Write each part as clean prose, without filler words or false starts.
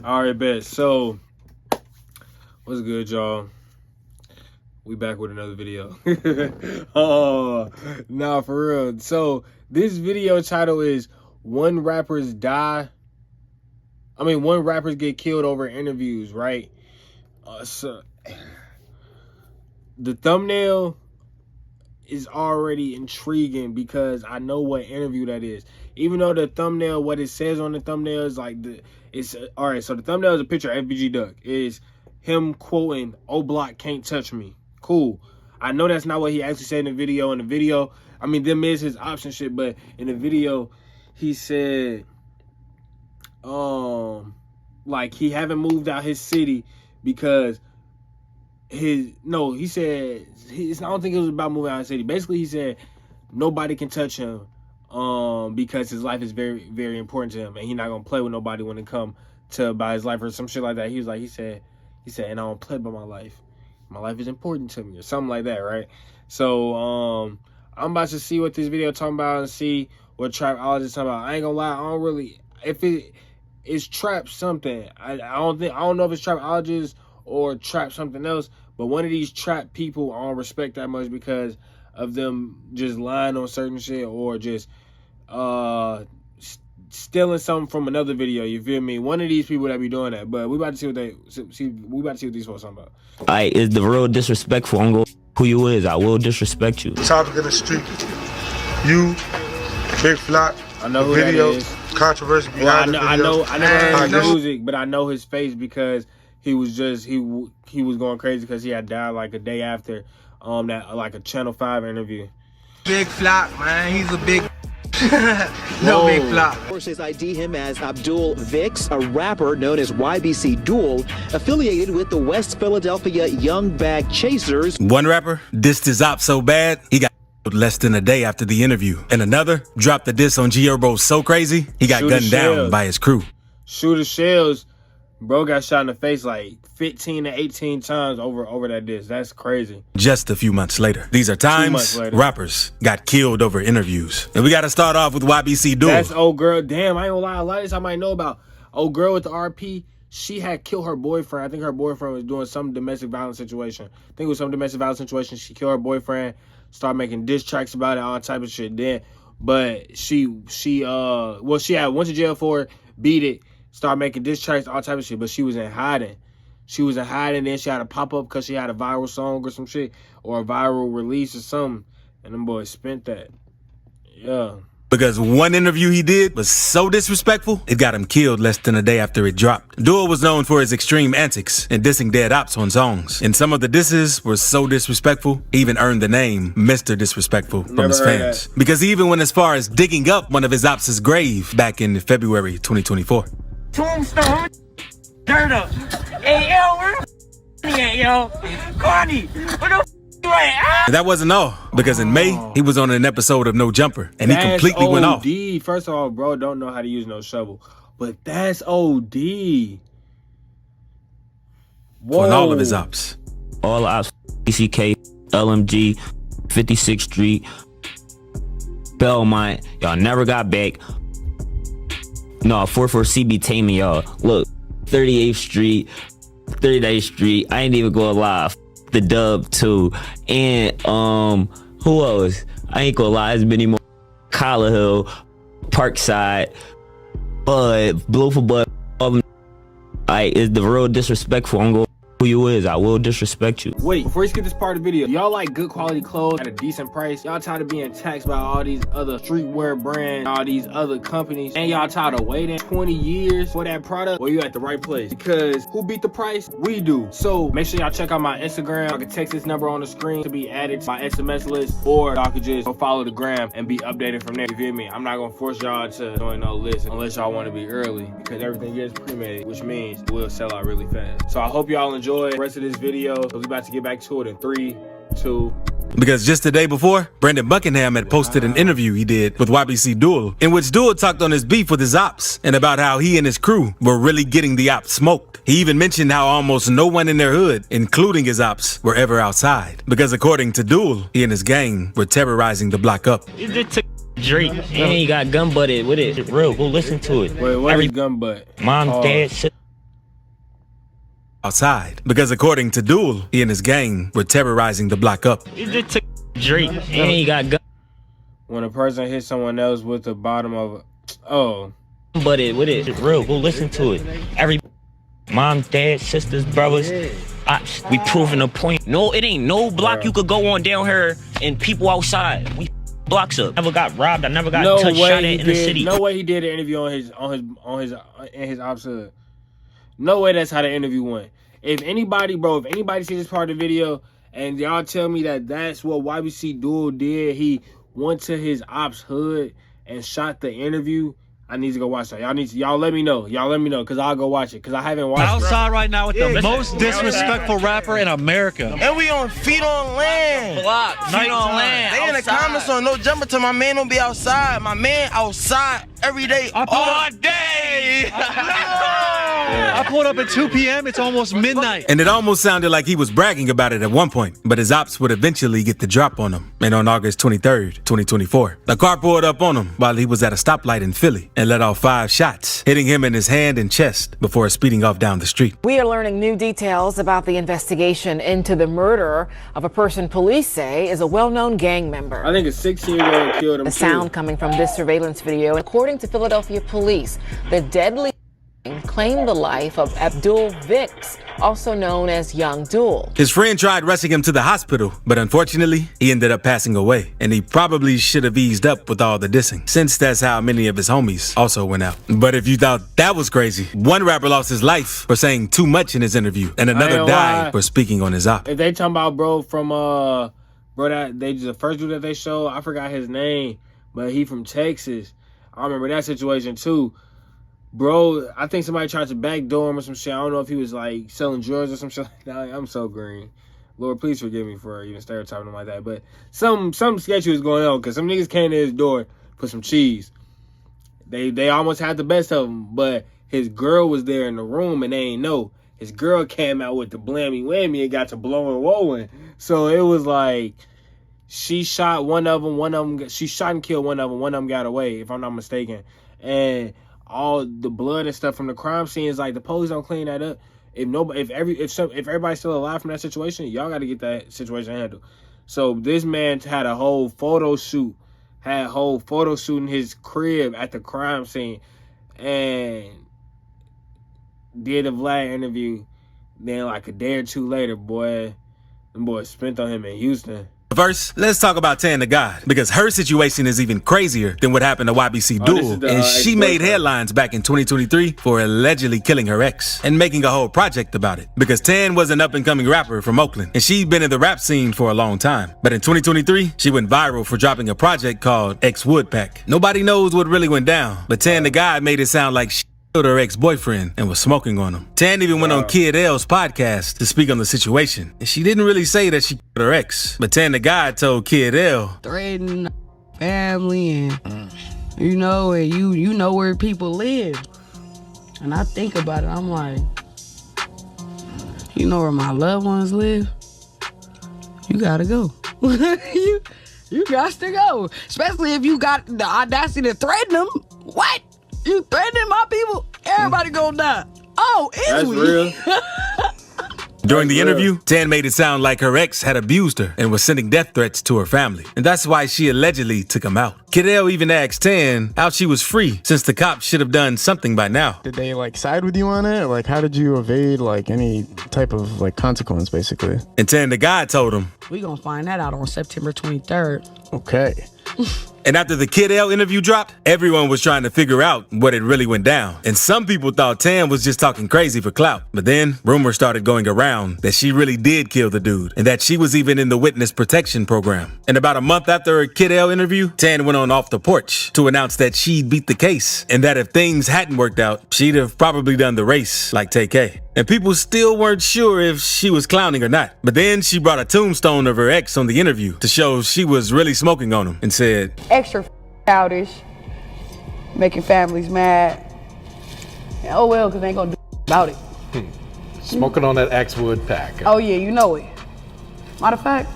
All right, bet. So, what's good, y'all? We back with another video. Nah, for real. So, this video title is One Rappers get killed over interviews, right? So, the thumbnail is already intriguing because I know what interview that is. Even though the thumbnail, what it says on the thumbnail is like all right. So the thumbnail is a picture of FBG Duck. Is him quoting "O Block can't touch me." Cool. I know that's not what he actually said in the video. In the video, I mean, them is his option shit, but in the video, he said, like he haven't moved out his city because I don't think it was about moving out of the city. Basically, he said nobody can touch him because his life is very, very important to him, and he's not gonna play with nobody when it come to about his life or some shit like that. He said, and I don't play by my life. My life is important to me or something like that, right? So I'm about to see what this video talking about and see what Trapologist talking about. I ain't gonna lie, I don't really, if it's Trap something. I don't know if it's Trapologist or Trap something else, but one of these Trap people I don't respect that much because of them just lying on certain shit or just stealing something from another video. You feel me? One of these people that be doing that, but we about to see what these folks talking about. Alright, is the real disrespectful. I'm going who you is. I will disrespect you. Topic of the street. You, Big Flock. I know who video, that is. Controversy behind the video. I never heard his music, but I know his face because he was going crazy because he had died like a day after that like a Channel 5 interview. Big Flock, man. He's a big no Big Flock. Sources ID him as Abdul Vix, a rapper known as YBC Duel, affiliated with the West Philadelphia Young Bag Chasers. One rapper dissed his op so bad, he got less than a day after the interview. And another dropped the diss on G Herbo so crazy, he got gunned down by his crew. Shooter Shells, bro got shot in the face like 15 to 18 times over that diss. That's crazy. Just a few months later. These are times rappers got killed over interviews. And we got to start off with YBC Duel. That's old girl. Damn, I ain't gonna lie. A lot of this I might know about. Old girl with the RP, she had killed her boyfriend. I think her boyfriend was doing some domestic violence situation. I think it was some domestic violence situation. She killed her boyfriend, started making diss tracks about it, all type of shit. Then, but she went to jail for it, beat it, started making diss tracks, all type of shit. But she was in hiding. Then she had to pop up because she had a viral song or some shit, or a viral release or something. And them boys spent that. Yeah. Because one interview he did was so disrespectful, it got him killed less than a day after it dropped. Duel was known for his extreme antics and dissing dead ops on songs. And some of the disses were so disrespectful, he even earned the name Mr. Disrespectful from his fans. Because he even went as far as digging up one of his ops' grave back in February 2024. Tombstone, dirt up. Hey, yo, where the at, yo? Carney, where the you at? That wasn't all, because in May, he was on an episode of No Jumper, and he completely went off. First of all, bro, don't know how to use no shovel, but that's OD. Whoa. On all of his ops. All ops, BCK, LMG, 56th Street, Belmont, y'all never got back. No, 44 CB taming y'all. Look, 38th Street, 38th Street. I ain't even going live. The Dub too, and who else? I ain't gonna lie. There's many more. Collar Hill, Parkside, Bud, Blue for Bud. Is the real disrespectful. I'm going who you is. I will disrespect you. Wait, before you skip this part of the video, y'all like good quality clothes at a decent price? Y'all tired of being taxed by all these other streetwear brands, all these other companies, and y'all tired of waiting 20 years for that product? Well, you at the right place, because who beat the price? We do. So make sure y'all check out my Instagram. I can text this number on the screen to be added to my SMS list, or y'all could just go follow the gram and be updated from there. You feel me? I'm not gonna force y'all to join no list unless y'all want to be early, because everything is pre-made, which means it will sell out really fast. So I hope y'all enjoy the rest of this video. We're about to get back to it in 3, 2. Because just the day before, Brandon Buckingham had posted an interview he did with YBC Duel, in which Duel talked on his beef with his ops and about how he and his crew were really getting the ops smoked. He even mentioned how almost no one in their hood, including his ops, were ever outside. Because according to Duel, he and his gang were terrorizing the block up. It just took Drake and he got gun butted with it. Real, go listen to it. Wait, what is gun butt? Mom, dad, outside. Because according to Duel, he and his gang were terrorizing the block up. He just took Drake and he got gun. When a person hits someone else with the bottom of But it, with it, it's real. Go listen to it. Every mom, dad, sisters, brothers, we proving a point. No, it ain't no block you could go on down here and people outside. We blocks up. Never got robbed. I never got touched, shot at in the city. No way he did an interview in his ops hood. No way that's how the interview went. If anybody see this part of the video and y'all tell me that that's what YBC Duel did, he went to his ops hood and shot the interview, I need to go watch that. Y'all let me know. Because I'll go watch it. Because I haven't watched it. Outside right now with the most disrespectful rapper in America. And we on feet on land. Feet on land. They in the comments on no jumper till my man don't be outside. My man outside every day, all day. I pulled up at 2 p.m. It's almost midnight. And it almost sounded like he was bragging about it at one point, but his ops would eventually get the drop on him. And on August 23rd, 2024, the car pulled up on him while he was at a stoplight in Philly and let off 5 shots, hitting him in his hand and chest before speeding off down the street. We are learning new details about the investigation into the murder of a person police say is a well-known gang member. I think a 16-year-old killed him. The sound coming from this surveillance video. According to Philadelphia police, the deadly claimed the life of Abdul Vix, also known as Young Duel. His friend tried rushing him to the hospital, but unfortunately, he ended up passing away. And he probably should have eased up with all the dissing, since that's how many of his homies also went out. But if you thought that was crazy, one rapper lost his life for saying too much in his interview, and another died for speaking on his op. If they talking about the first dude that they showed, I forgot his name, but he from Texas. I remember that situation too. Bro, I think somebody tried to backdoor him or some shit. I don't know if he was like selling drugs or some shit like that. I'm so green. Lord, please forgive me for even stereotyping him like that. But some sketchy was going on because some niggas came to his door, put some cheese. They almost had the best of him, but his girl was there in the room and they ain't know. His girl came out with the blammy whammy and got to blowing wowing. So it was like she shot one of them. She shot and killed one of them got away, if I'm not mistaken. And all the blood and stuff from the crime scene is like the police don't clean that up. If everybody's still alive from that situation, y'all got to get that situation handled. So this man had a whole photo shoot in his crib at the crime scene, and did a Vlad interview. Then like a day or two later, them boys spent on him in Houston. First, let's talk about Tan the God, because her situation is even crazier than what happened to YBC Duel, and she made headlines back in 2023 for allegedly killing her ex and making a whole project about it, because Tan was an up-and-coming rapper from Oakland, and she'd been in the rap scene for a long time. But in 2023, she went viral for dropping a project called X Woodpack. Nobody knows what really went down, but Tan the God made it sound like she killed her ex-boyfriend and was smoking on him. Tan even went on Kid L's podcast to speak on the situation, and she didn't really say that she killed her ex, but Tan the God told Kid L, threatening family and you know where people live. And I think about it, I'm like, you know where my loved ones live? You gotta go. you got to go, especially if you got the audacity to threaten them. What? You threatening my people? Everybody gonna die. Oh, is That's we? real. During the interview, Tan made it sound like her ex had abused her and was sending death threats to her family. And that's why she allegedly took him out. Kid L even asked Tan how she was free, since the cops should have done something by now. Did they side with you on it? Like, how did you evade any type of consequence, basically? And Tan the God told him, We gonna find that out on September 23rd. Okay. And after the Kid L interview dropped, everyone was trying to figure out what it really went down. And some people thought Tan was just talking crazy for clout. But then rumors started going around that she really did kill the dude, and that she was even in the witness protection program. And about a month after her Kid L interview, Tan went on Off the Porch to announce that she'd beat the case, and that if things hadn't worked out, she'd have probably done the race like Tay-K. And people still weren't sure if she was clowning or not. But then she brought a tombstone of her ex on the interview to show she was really smoking on him, and said, Extra childish, making families mad. And oh well, because they ain't gonna do about it. Smoking on that X Woodpack. Oh yeah, you know it. Matter of fact,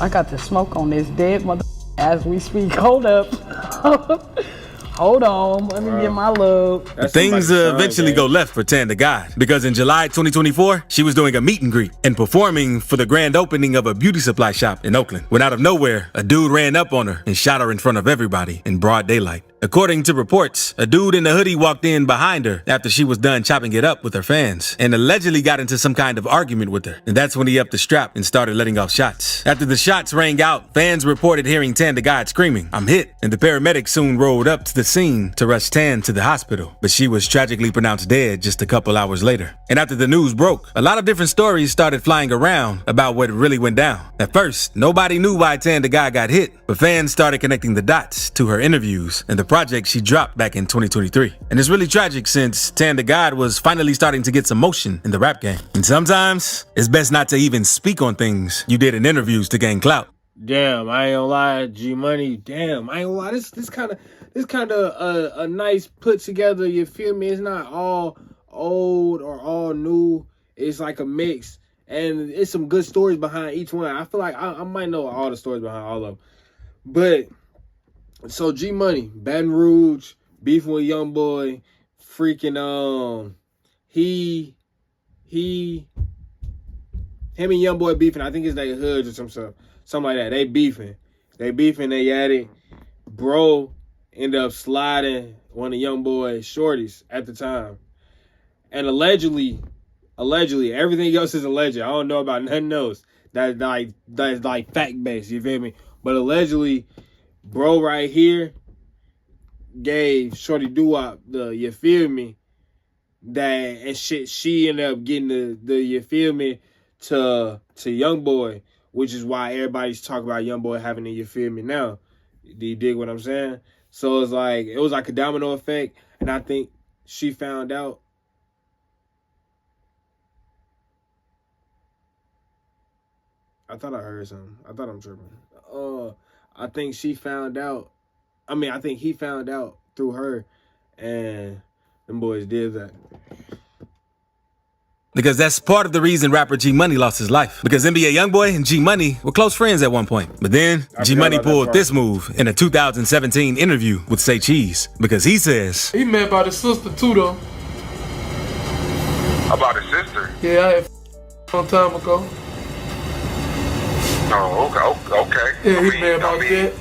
I got to smoke on this dead mother as we speak. Hold up. Hold on, let me get my love. Things eventually go left for Tanda God, because in July 2024, she was doing a meet and greet and performing for the grand opening of a beauty supply shop in Oakland, when out of nowhere, a dude ran up on her and shot her in front of everybody in broad daylight. According to reports, a dude in a hoodie walked in behind her after she was done chopping it up with her fans and allegedly got into some kind of argument with her. And that's when he upped the strap and started letting off shots. After the shots rang out, fans reported hearing Tanda God screaming, "I'm hit," and the paramedics soon rolled up to the scene to rush Tan to the hospital. But she was tragically pronounced dead just a couple hours later. And after the news broke, a lot of different stories started flying around about what really went down. At first, nobody knew why Tanda God got hit, but fans started connecting the dots to her interviews and the project she dropped back in 2023. And it's really tragic since Tanda God was finally starting to get some motion in the rap game. And sometimes, it's best not to even speak on things you did in interviews to gain clout. Damn, I ain't gonna lie, G Money. Damn, I ain't gonna lie. This kind of a nice put together. You feel me? It's not all old or all new. It's like a mix, and it's some good stories behind each one. I feel like I might know all the stories behind all of them, but so G Money, Baton Rouge, beefing with YoungBoy, freaking him and YoungBoy beefing. I think it's like Hoods or something like that. They beefing, they at it. Bro ended up sliding one of YoungBoy's shorties at the time. And allegedly, everything else is alleged. I don't know about nothing else that's like fact-based, you feel me? But allegedly, bro right here gave Shorty Doo-Wop the, you feel me, that and shit, she ended up getting the you feel me, to YoungBoy, which is why everybody's talking about YoungBoy having the, you feel me, now. Do you dig what I'm saying? So it was like a domino effect, and I think she found out. I thought I heard something. I thought I'm tripping. I think she found out. I think he found out through her, and them boys did that. Because that's part of the reason rapper G Money lost his life. Because NBA YoungBoy and G Money were close friends at one point. But then G Money pulled this move in a 2017 interview with Say Cheese. Because he says he mad about his sister too, though. About his sister? Yeah, I had a long time ago. Oh, okay. Yeah, he mad about that.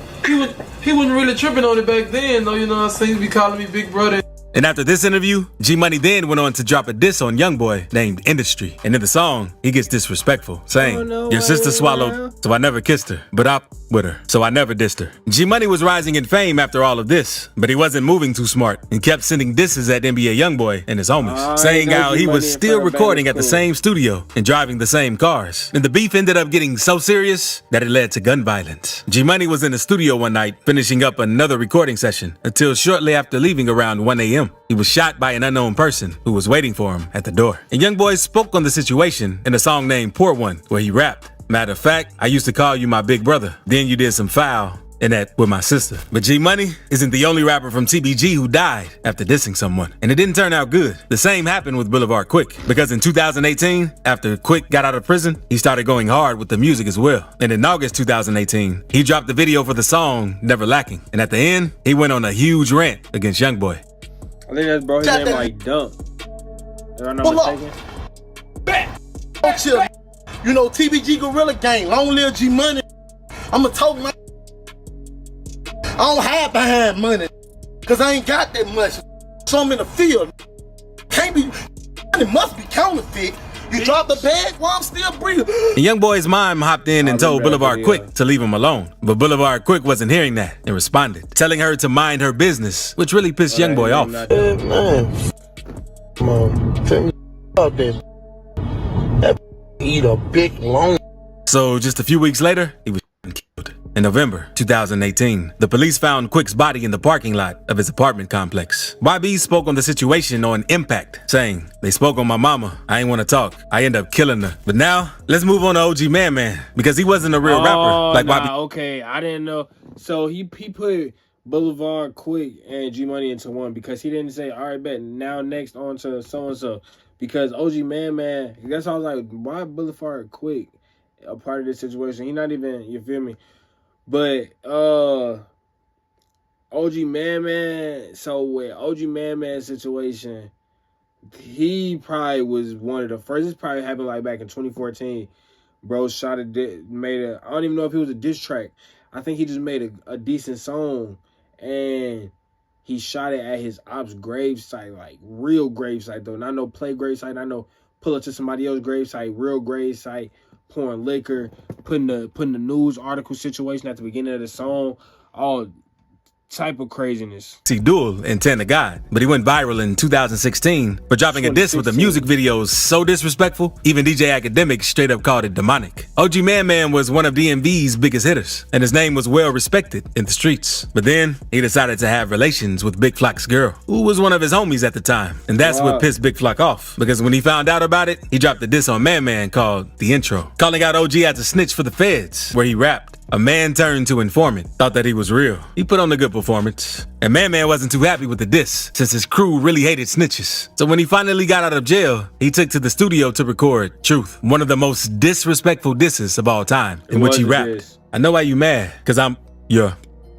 He wasn't really tripping on it back then, though. You know what I'm saying? He be calling me big brother. And after this interview, G Money then went on to drop a diss on YoungBoy named Industry. And in the song, he gets disrespectful, saying, "Your sister swallowed, so I never kissed her, but I with her, so I never dissed her." G Money was rising in fame after all of this, but he wasn't moving too smart and kept sending disses at NBA YoungBoy and his homies, saying how he was still recording at the same studio and driving the same cars. And the beef ended up getting so serious that it led to gun violence. G Money was in the studio one night finishing up another recording session until shortly after leaving around 1 a.m. He was shot by an unknown person who was waiting for him at the door. And YoungBoy spoke on the situation in a song named Poor One, where he rapped, "Matter of fact, I used to call you my big brother. Then you did some foul, and that with my sister." But G Money isn't the only rapper from TBG who died after dissing someone. And it didn't turn out good. The same happened with Boulevard Quick. Because in 2018, after Quick got out of prison, he started going hard with the music as well. And in August 2018, he dropped the video for the song Never Lacking. And at the end, he went on a huge rant against YoungBoy. I think that's bro, his name like Dump. If I'm not mistaken. Don't chill. You know, TBG Gorilla Gang, long live G Money. I'ma talk my. I don't hide behind money, cause I ain't got that much. So I'm in the field. Can't be. It must be counterfeit. You dropped the bag while I'm still breathing. And YoungBoy's mom hopped in and told Boulevard Quick to leave him alone. But Boulevard Quick wasn't hearing that and responded, telling her to mind her business, which really pissed YoungBoy off. Man, Mom, tell me about that. That eat a big long. So just a few weeks later, he was killed. In November 2018, the police found Quick's body in the parking lot of his apartment complex. YB spoke on the situation on Impact, saying, "They spoke on my mama. I ain't want to talk. I end up killing her." But now, let's move on to OG Man, because he wasn't a real rapper like YB. Okay, I didn't know. So he put Boulevard Quick and G Money into one because he didn't say, "All right, bet, now next on to so-and-so." Because OG Man, that's why I was like, why Boulevard Quick a part of this situation? He not even, you feel me? But OG Man. So with OG Man situation, he probably was one of the first. This probably happened like back in 2014. Bro shot I don't even know if it was a diss track. I think he just made a decent song, and he shot it at his ops gravesite, like real gravesite though. Not no play gravesite. I know pull up to somebody else's gravesite, real gravesite, pouring liquor, putting the news article situation at the beginning of the song, all type of craziness. See Duel and 10 to God, but he went viral in 2016 for dropping a diss with a music video so disrespectful, even DJ Academic straight up called it demonic. OG Man was one of DMV's biggest hitters, and his name was well respected in the streets. But then he decided to have relations with Big Flock's girl, who was one of his homies at the time, and that's what pissed Big Flock off, because when he found out about it, he dropped a diss on Man called The Intro, calling out OG as a snitch for the feds, where he rapped, "A man turned to informant, thought that he was real. He put on a good performance." And Man wasn't too happy with the diss, since his crew really hated snitches. So when he finally got out of jail, he took to the studio to record Truth, one of the most disrespectful disses of all time, in which he rapped, "I know why you mad, cause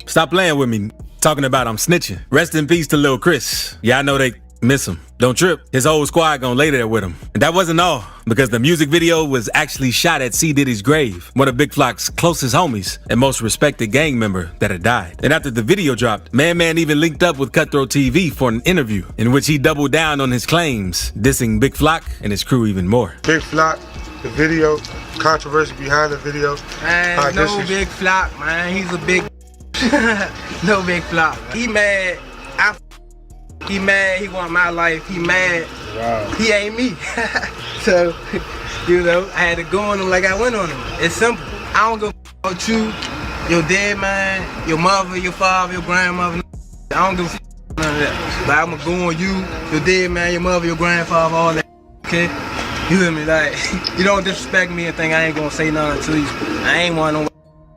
stop playing with me, talking about I'm snitching. Rest in peace to Lil Chris. Yeah, I know they miss him. Don't trip. His whole squad gonna lay there with him." And that wasn't all, because the music video was actually shot at C. Diddy's grave, one of Big Flock's closest homies and most respected gang member that had died. And after the video dropped, Man even linked up with Cutthroat TV for an interview in which he doubled down on his claims, dissing Big Flock and his crew even more. Big Flock, the video, controversy behind the video. Man, no Big Flock, man. He's a big no Big Flock. He mad. He mad, he want my life, he mad, he ain't me. So, you know, I had to go on him like I went on him. It's simple. I don't go about you, your dead man, your mother, your father, your grandmother. I don't give a none of that. But I'm gonna go on you, your dead man, your mother, your grandfather, all that, okay? You hear me? Like, you don't disrespect me and think I ain't gonna say nothing to you. I ain't one of them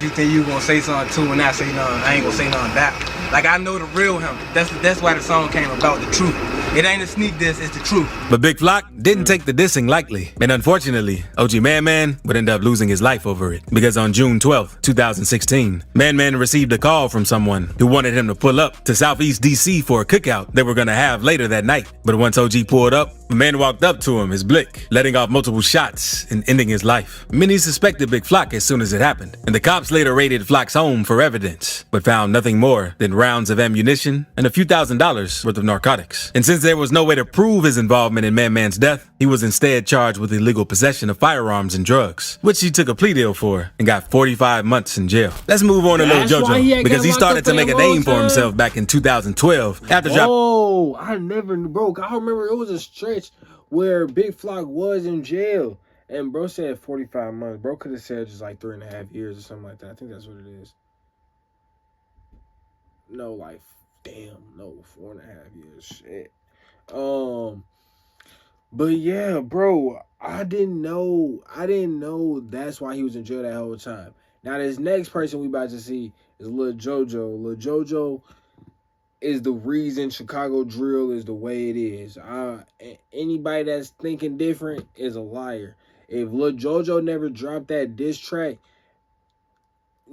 you think you gonna say something to and I say nothing. I ain't gonna say nothing back. Like, I know the real him. That's why the song came about, the truth. It ain't a sneak diss, it's the truth. But Big Flock didn't take the dissing lightly. And unfortunately, OG Man would end up losing his life over it. Because on June 12th, 2016, Man received a call from someone who wanted him to pull up to Southeast DC for a cookout they were gonna have later that night. But once OG pulled up, the man walked up to him, his blick, letting off multiple shots and ending his life. Many suspected Big Flock as soon as it happened. And the cops later raided Flock's home for evidence, but found nothing more than rounds of ammunition and a few $1,000s worth of narcotics. And since there was no way to prove his involvement in Man's death, he was instead charged with illegal possession of firearms and drugs, which he took a plea deal for and got 45 months in jail. Let's move on to Lil JoJo, because he started to make a name for himself back in 2012 after dropping. Oh, I remember it was a stretch where Big Flock was in jail, and bro said 45 months. Bro could have said just like 3.5 years or something like that. I think that's what it is. No, like, damn, no, 4.5 years, shit. But yeah, bro, I didn't know that's why he was in jail that whole time. Now, this next person we about to see is Lil JoJo. Lil JoJo is the reason Chicago drill is the way it is. Anybody that's thinking different is a liar. If Lil JoJo never dropped that diss track,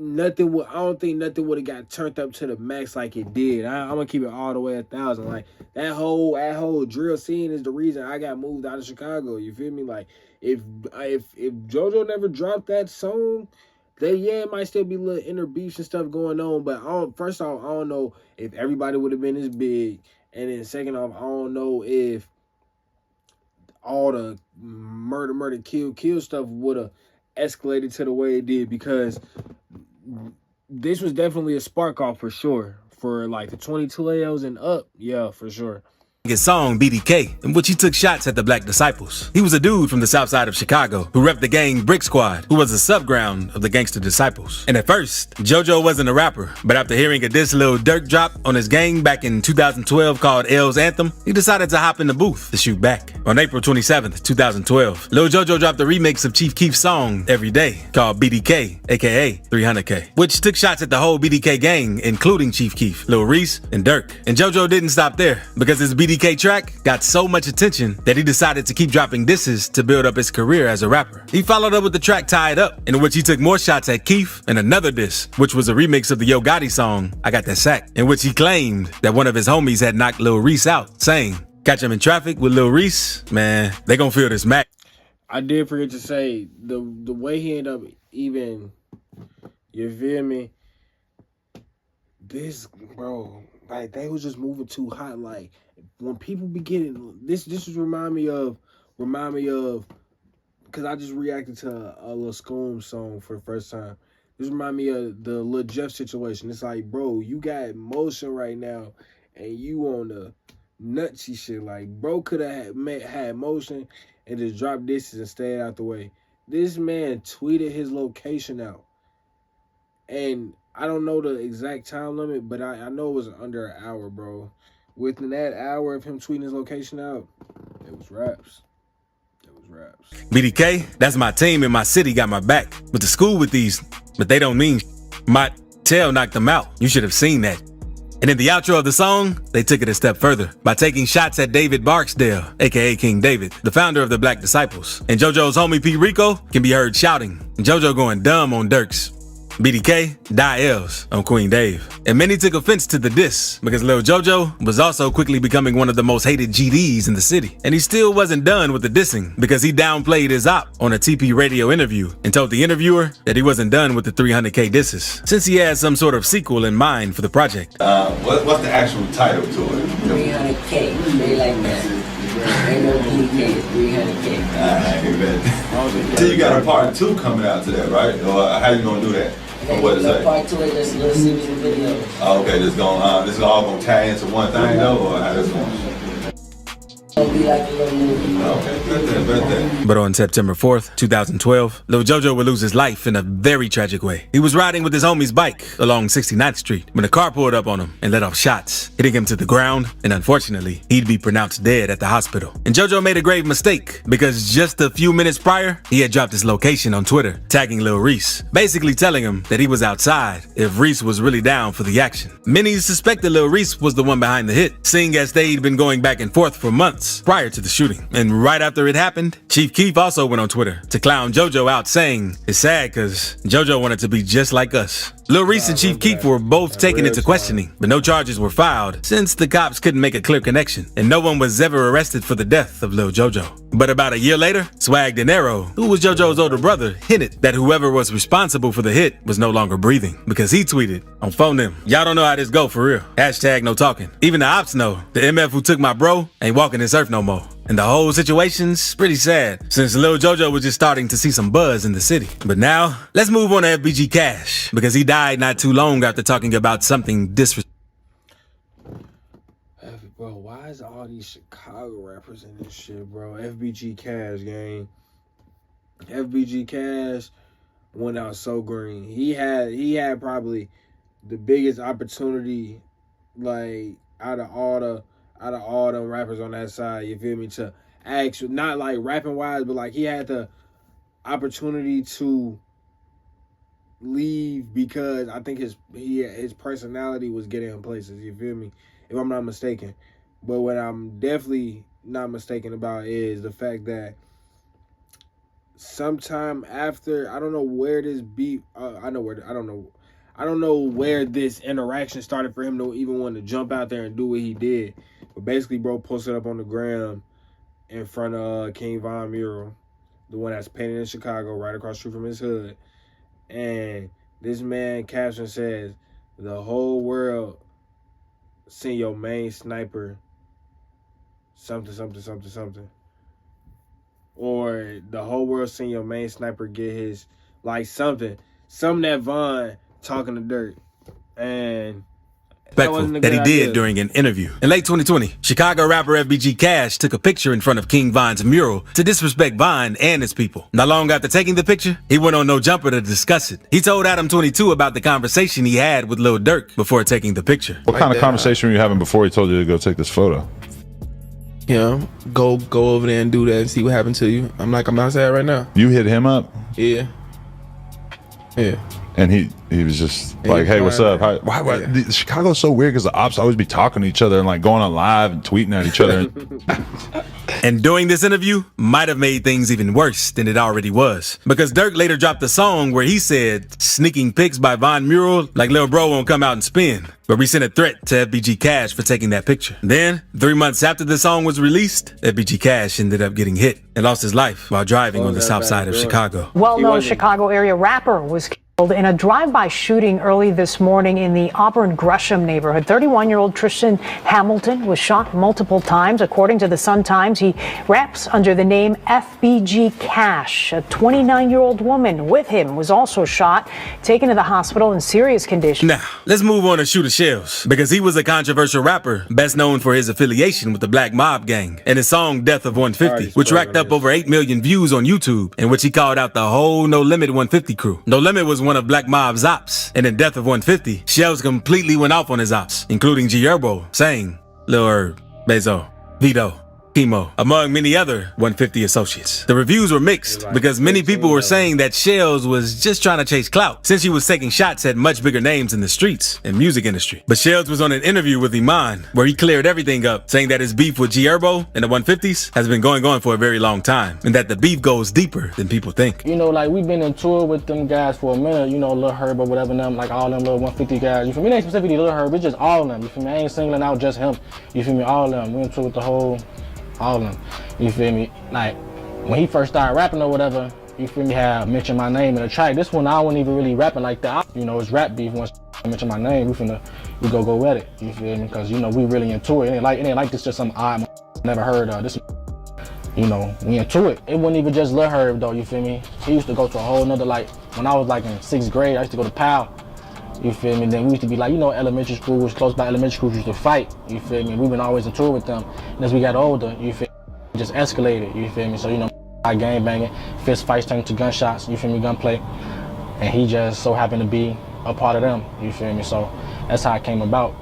I don't think nothing would have got turned up to the max like it did. I'm gonna keep it all the way 1,000. Like that whole drill scene is the reason I got moved out of Chicago. You feel me? Like if JoJo never dropped that song, then yeah, it might still be little inner beefs and stuff going on. But first off, I don't know if everybody would have been as big, and then second off, I don't know if all the murder, kill stuff would have escalated to the way it did, because this was definitely a spark off for sure. For like the 22 LLs and up, yeah, for sure. His song BDK, in which he took shots at the Black Disciples. He was a dude from the south side of Chicago who repped the gang Brick Squad, who was a subground of the Gangster Disciples. And at first, JoJo wasn't a rapper, but after hearing a diss Lil Durk drop on his gang back in 2012 called L's Anthem, he decided to hop in the booth to shoot back. On April 27th, 2012, Lil JoJo dropped a remix of Chief Keef's song Every Day called BDK, aka 300K, which took shots at the whole BDK gang, including Chief Keef, Lil Reese, and Durk. And JoJo didn't stop there, because his BDK BDK track got so much attention that he decided to keep dropping disses to build up his career as a rapper. He followed up with the track Tied Up, in which he took more shots at Keith, and another diss, which was a remix of the Yo Gotti song, I Got That Sack, in which he claimed that one of his homies had knocked Lil Reese out, saying, catch him in traffic with Lil Reese, man, they gonna feel this Mac. I did forget to say, the way he ended up even, you feel me? This, bro, like, they was just moving too hot. Like, when people be getting, this just remind me of, because I just reacted to a Lil Scoom song for the first time. This remind me of the Lil Jeff situation. It's like, bro, you got motion right now, and you on the nutsy shit. Like, bro could have had motion and just dropped disses and stayed out the way. This man tweeted his location out. And I don't know the exact time limit, but I know it was under an hour, bro. Within that hour of him tweeting his location out, it was raps. BDK, that's my team and my city got my back. Went to school with these, but they don't mean my tail knocked them out. You should have seen that. And in the outro of the song, they took it a step further by taking shots at David Barksdale, aka King David, the founder of the Black Disciples. And JoJo's homie P. Rico can be heard shouting, and JoJo going dumb on Dirks. BDK, die L's on Queen Dave. And many took offense to the diss because Lil JoJo was also quickly becoming one of the most hated GDs in the city. And he still wasn't done with the dissing because he downplayed his op on a TP radio interview and told the interviewer that he wasn't done with the 300K disses, since he had some sort of sequel in mind for the project. What's the actual title to it? 300K, they like that. Ain't no BDK, 300K. So you got a part 2 coming out to that, right? Or how you gonna do that? Or what is that? Part 2 is just a little series of videos. Oh, okay, this is all gonna tie into one thing though, or how this going? It'll be like a little movie. Okay, But on September 4th, 2012, Lil JoJo would lose his life in a very tragic way. He was riding with his homie's bike along 69th Street when a car pulled up on him and let off shots, hitting him to the ground, and unfortunately, he'd be pronounced dead at the hospital. And JoJo made a grave mistake because just a few minutes prior, he had dropped his location on Twitter, tagging Lil Reese, basically telling him that he was outside if Reese was really down for the action. Many suspected Lil Reese was the one behind the hit, seeing as they'd been going back and forth for months prior to the shooting. And right after it happened, Chief Keef also went on Twitter to clown JoJo out, saying it's sad because JoJo wanted to be just like us. Lil Reese and Chief Keef were both taken into questioning, but no charges were filed since the cops couldn't make a clear connection, and no one was ever arrested for the death of Lil JoJo. But about a year later, Swag Dinero, who was JoJo's older brother, hinted that whoever was responsible for the hit was no longer breathing because he tweeted on Phone Them, y'all don't know how this go for real. Hashtag no talking. Even the ops know the MF who took my bro ain't walking this earth no more. And the whole situation's pretty sad since Lil JoJo was just starting to see some buzz in the city. But now, let's move on to FBG Cash because he died not too long after talking about something disrespectful. Bro, why is all these Chicago rappers in this shit, bro? FBG Cash, gang. FBG Cash went out so green. He had probably the biggest opportunity, like, out of all them rappers on that side, you feel me, to actually, not like rapping wise, but like he had the opportunity to leave because I think his personality was getting him places, you feel me, if I'm not mistaken. But what I'm definitely not mistaken about is the fact that sometime after, I don't know where this beef, I don't know where this interaction started for him to even want to jump out there and do what he did. But basically, bro posted up on the gram in front of King Von mural, the one that's painted in Chicago, right across the street from his hood. And this man caption says, the whole world seen your main sniper something, something, something, something. Or the whole world seen your main sniper get his, like something that Von talking to Dirt. And that he did during an interview. In late 2020, Chicago rapper FBG Cash took a picture in front of King Von's mural to disrespect Von and his people. Not long after taking the picture, he went on No Jumper to discuss it. He told Adam 22 about the conversation he had with Lil Durk before taking the picture. What kind of conversation were you having before he told you to go take this photo? Yeah, go over there and do that and see what happened to you. I'm outside right now. You hit him up? Yeah. And he was just like, hey, what's up? Why Chicago's so weird because the ops always be talking to each other and like going on live and tweeting at each other. And doing this interview might have made things even worse than it already was. Because Durk later dropped a song where he said, sneaking pics by Von Mural, like Lil Bro won't come out and spin. But we sent a threat to FBG Cash for taking that picture. Then, 3 months after the song was released, FBG Cash ended up getting hit and lost his life while driving on the south side of Chicago. Well-known Chicago area rapper was killed in a drive-by shooting early this morning in the Auburn Gresham neighborhood. 31-year-old Tristan Hamilton was shot multiple times. According to the Sun-Times, he raps under the name FBG Cash. A 29-year-old woman with him was also shot, taken to the hospital in serious condition. Now, let's move on to Shooter Shells, because he was a controversial rapper, best known for his affiliation with the Black Mob Gang, and his song Death of 150, which racked up over 8 million views on YouTube, in which he called out the whole No Limit 150 crew. No Limit was one of Black Mob's ops, and in Death of 150, Shells completely went off on his ops, including G Herbo, saying, Lil Herb, Bezo, Vito, Chemo, among many other 150 associates. The reviews were mixed because many people were saying that Shells was just trying to chase clout since he was taking shots at much bigger names in the streets and music industry. But Shells was on an interview with Iman where he cleared everything up, saying that his beef with G Herbo and the 150s has been going on for a very long time and that the beef goes deeper than people think. You know, like we've been in tour with them guys for a minute, you know, Lil Herb or whatever, them, like all them little 150 guys. You feel me? It ain't specifically Lil Herb, it's just all of them. You feel me? I ain't singling out just him. You feel me? All of them. We in tour with the whole. All of them, you feel me? Like, when he first started rapping or whatever, you feel me, had mentioned my name in the track. This one, I wasn't even really rapping like that. You know, it's rap beef. Once I mention my name, we go at it, you feel me? Because, you know, we really into it. It ain't like this just some odd never heard of. This, you know, we into it. It wasn't even just Lil Herb, though, you feel me? He used to go to a whole nother, like, when I was, like, in 6th grade, I used to go to PAL. You feel me? Then we used to be like, you know, elementary school was close by. Elementary schools used to fight. You feel me? We've been always in tour with them. And as we got older, you feel me? It just escalated. You feel me? So, you know, I gang banging, fist fights turned to gunshots. You feel me? Gunplay. And he just so happened to be a part of them. You feel me? So that's how it came about.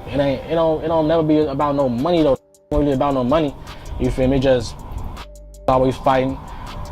It don't never be about no money though. It don't really about no money. You feel me? Just always fighting,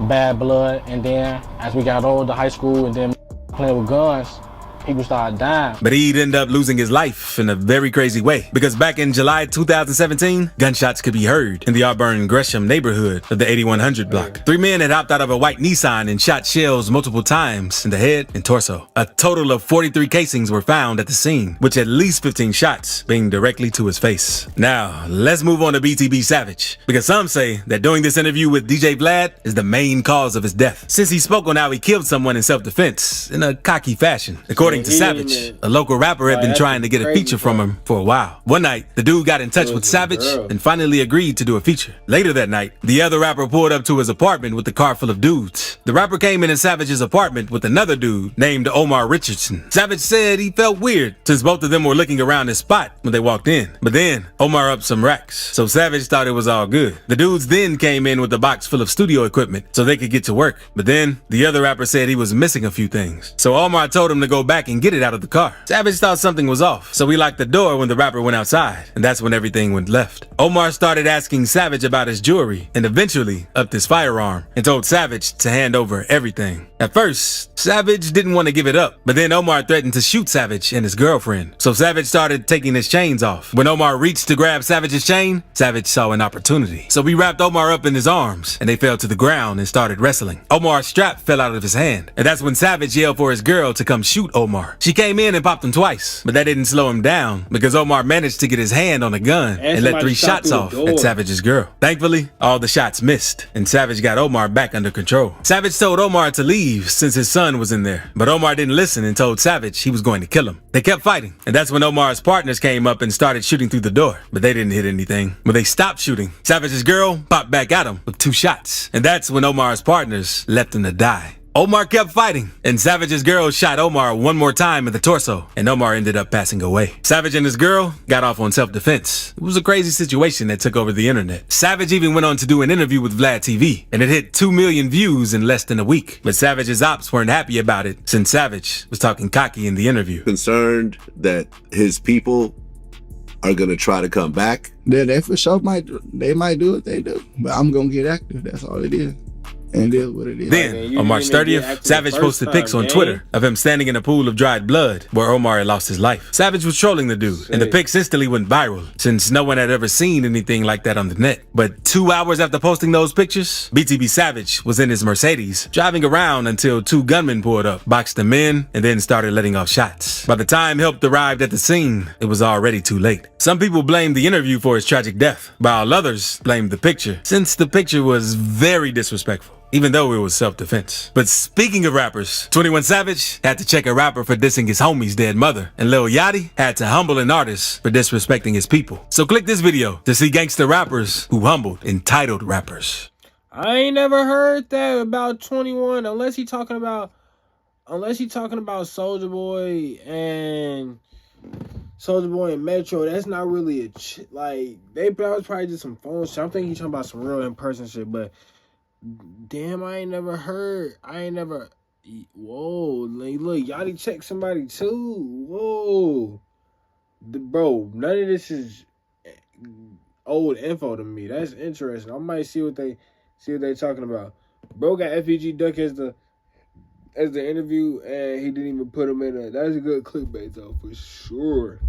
bad blood. And then as we got older, high school, and then playing with guns, people started dying. But he'd end up losing his life in a very crazy way. Because back in July 2017, gunshots could be heard in the Auburn Gresham neighborhood of the 8100 block. 3 men had hopped out of a white Nissan and shot Shells multiple times in the head and torso. A total of 43 casings were found at the scene, with at least 15 shots being directly to his face. Now, let's move on to BTB Savage. Because some say that doing this interview with DJ Vlad is the main cause of his death, since he spoke on how he killed someone in self-defense in a cocky fashion. According to Savage, a local rapper had been trying to get a feature from him for a while. One night, the dude got in touch with Savage and finally agreed to do a feature. Later that night, the other rapper pulled up to his apartment with a car full of dudes. The rapper came into Savage's apartment with another dude named Omar Richardson. Savage said he felt weird since both of them were looking around his spot when they walked in. But then, Omar upped some racks, so Savage thought it was all good. The dudes then came in with a box full of studio equipment so they could get to work. But then, the other rapper said he was missing a few things. So Omar told him to go back and get it out of the car. Savage thought something was off, so he locked the door when the rapper went outside, and that's when everything went left. Omar started asking Savage about his jewelry and eventually upped his firearm and told Savage to hand over everything. At first, Savage didn't want to give it up, but then Omar threatened to shoot Savage and his girlfriend, so Savage started taking his chains off. When Omar reached to grab Savage's chain, Savage saw an opportunity. So he wrapped Omar up in his arms, and they fell to the ground and started wrestling. Omar's strap fell out of his hand, and that's when Savage yelled for his girl to come shoot Omar. She came in and popped him twice, but that didn't slow him down because Omar managed to get his hand on a gun and let 3 shots off at Savage's girl. Thankfully, all the shots missed, and Savage got Omar back under control. Savage told Omar to leave since his son was in there, but Omar didn't listen and told Savage he was going to kill him. They kept fighting, and that's when Omar's partners came up and started shooting through the door, but they didn't hit anything. When they stopped shooting, Savage's girl popped back at him with 2 shots, and that's when Omar's partners left him to die. Omar kept fighting, and Savage's girl shot Omar one more time in the torso, and Omar ended up passing away. Savage and his girl got off on self-defense. It was a crazy situation that took over the internet. Savage even went on to do an interview with Vlad TV, and it hit 2 million views in less than a week. But Savage's ops weren't happy about it, since Savage was talking cocky in the interview. Concerned that his people are gonna try to come back. They for sure might do what they do, but I'm gonna get active. That's all it is. And it is what it is. Then, on March 30th, Savage posted pics on Twitter of him standing in a pool of dried blood where Omar had lost his life. Savage was trolling the dude, and the pics instantly went viral since no one had ever seen anything like that on the net. But 2 hours after posting those pictures, BTB Savage was in his Mercedes, driving around until 2 gunmen pulled up, boxed him in, and then started letting off shots. By the time help arrived at the scene, it was already too late. Some people blamed the interview for his tragic death, while others blamed the picture, since the picture was very disrespectful, even though it was self-defense. But speaking of rappers, 21 Savage had to check a rapper for dissing his homie's dead mother, and Lil Yachty had to humble an artist for disrespecting his people. So click this video to see gangster rappers who humbled entitled rappers. I ain't never heard that about 21, unless he talking about Soulja Boy and Metro. That's not really like, that was probably just some phone shit. I'm thinking he's talking about some real in-person shit, but damn, I ain't never heard. Whoa, look, Yachty checked somebody too. Whoa, bro, none of this is old info to me. That's interesting. I might see what they talking about. Bro got FEG Duck as the interview, and he didn't even put him in a. That's a good clickbait though, for sure.